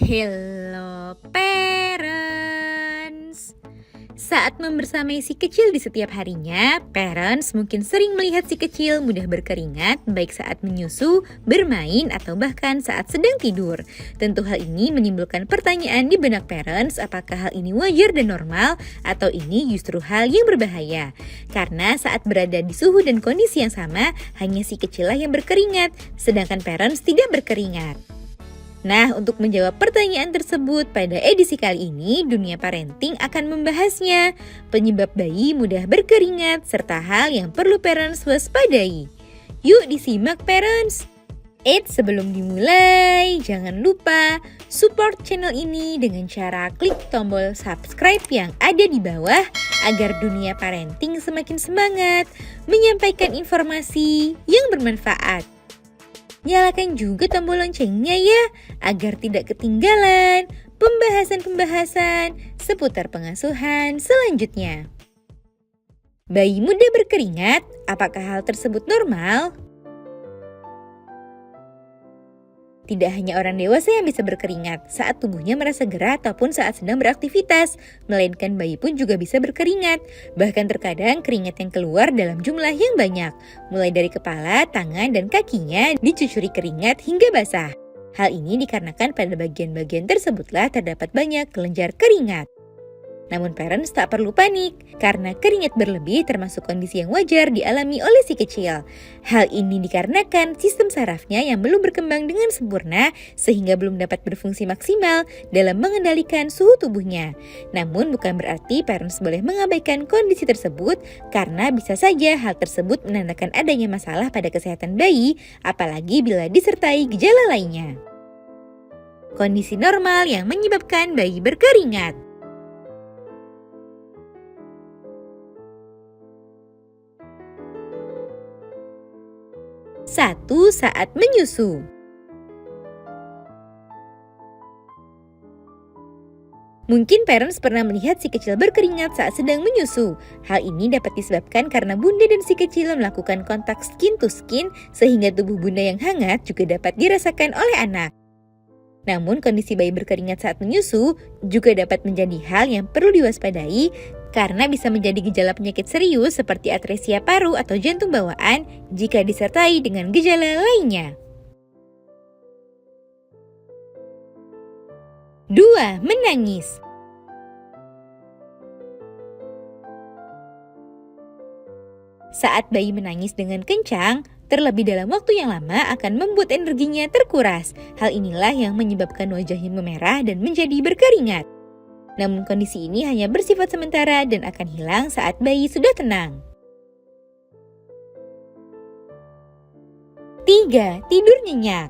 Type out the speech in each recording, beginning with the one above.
Hello parents. Saat membersamai si kecil di setiap harinya, parents mungkin sering melihat si kecil mudah berkeringat baik saat menyusu, bermain, atau bahkan saat sedang tidur. Tentu hal ini menimbulkan pertanyaan di benak parents, apakah hal ini wajar dan normal atau ini justru hal yang berbahaya. Karena saat berada di suhu dan kondisi yang sama, hanya si kecil lah yang berkeringat, sedangkan parents tidak berkeringat. Nah, untuk menjawab pertanyaan tersebut, pada edisi kali ini, Dunia Parenting akan membahasnya. Penyebab bayi mudah berkeringat, serta hal yang perlu parents waspadai. Yuk disimak parents! Sebelum dimulai, jangan lupa support channel ini dengan cara klik tombol subscribe yang ada di bawah agar Dunia Parenting semakin semangat menyampaikan informasi yang bermanfaat. Nyalakan juga tombol loncengnya ya, agar tidak ketinggalan pembahasan-pembahasan seputar pengasuhan selanjutnya. Bayi mudah berkeringat, apakah hal tersebut normal? Tidak hanya orang dewasa yang bisa berkeringat saat tubuhnya merasa gerah ataupun saat sedang beraktivitas, melainkan bayi pun juga bisa berkeringat. Bahkan terkadang keringat yang keluar dalam jumlah yang banyak, mulai dari kepala, tangan, dan kakinya dicucuri keringat hingga basah. Hal ini dikarenakan pada bagian-bagian tersebutlah terdapat banyak kelenjar keringat. Namun parents tak perlu panik, karena keringat berlebih termasuk kondisi yang wajar dialami oleh si kecil. Hal ini dikarenakan sistem sarafnya yang belum berkembang dengan sempurna sehingga belum dapat berfungsi maksimal dalam mengendalikan suhu tubuhnya. Namun bukan berarti parents boleh mengabaikan kondisi tersebut karena bisa saja hal tersebut menandakan adanya masalah pada kesehatan bayi, apalagi bila disertai gejala lainnya. Kondisi normal yang menyebabkan bayi berkeringat. 1. Saat menyusu. Mungkin parents pernah melihat si kecil berkeringat saat sedang menyusu. Hal ini dapat disebabkan karena bunda dan si kecil melakukan kontak skin to skin sehingga tubuh bunda yang hangat juga dapat dirasakan oleh anak. Namun kondisi bayi berkeringat saat menyusu juga dapat menjadi hal yang perlu diwaspadai karena bisa menjadi gejala penyakit serius seperti atresia paru atau jantung bawaan jika disertai dengan gejala lainnya. 2. Menangis. Saat bayi menangis dengan kencang, terlebih dalam waktu yang lama akan membuat energinya terkuras. Hal inilah yang menyebabkan wajahnya memerah dan menjadi berkeringat. Namun kondisi ini hanya bersifat sementara dan akan hilang saat bayi sudah tenang. 3. Tidur nyenyak.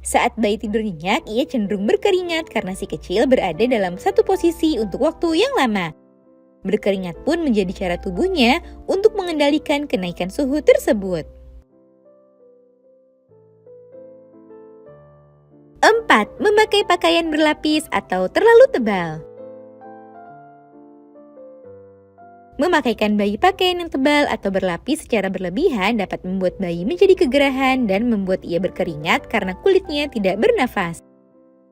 Saat bayi tidur nyenyak, ia cenderung berkeringat karena si kecil berada dalam satu posisi untuk waktu yang lama. Berkeringat pun menjadi cara tubuhnya untuk mengendalikan kenaikan suhu tersebut. 4. Memakai pakaian berlapis atau terlalu tebal. Memakaikan bayi pakaian yang tebal atau berlapis secara berlebihan dapat membuat bayi menjadi kegerahan dan membuat ia berkeringat karena kulitnya tidak bernafas.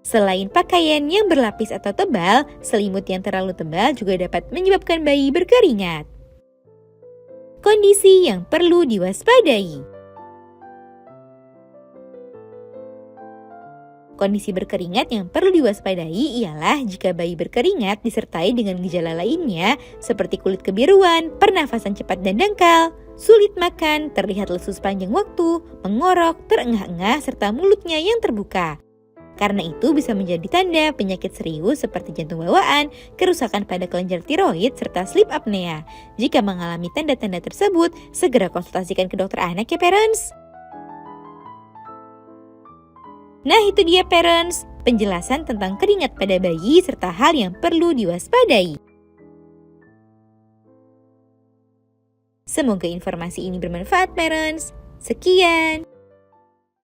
Selain pakaian yang berlapis atau tebal, selimut yang terlalu tebal juga dapat menyebabkan bayi berkeringat. Kondisi yang perlu diwaspadai. Kondisi berkeringat yang perlu diwaspadai ialah jika bayi berkeringat disertai dengan gejala lainnya seperti kulit kebiruan, pernafasan cepat dan dangkal, sulit makan, terlihat lesu sepanjang waktu, mengorok, terengah-engah, serta mulutnya yang terbuka. Karena itu bisa menjadi tanda penyakit serius seperti jantung bawaan, kerusakan pada kelenjar tiroid, serta sleep apnea. Jika mengalami tanda-tanda tersebut, segera konsultasikan ke dokter anak ya parents. Nah itu dia parents, penjelasan tentang keringat pada bayi serta hal yang perlu diwaspadai. Semoga informasi ini bermanfaat parents. Sekian.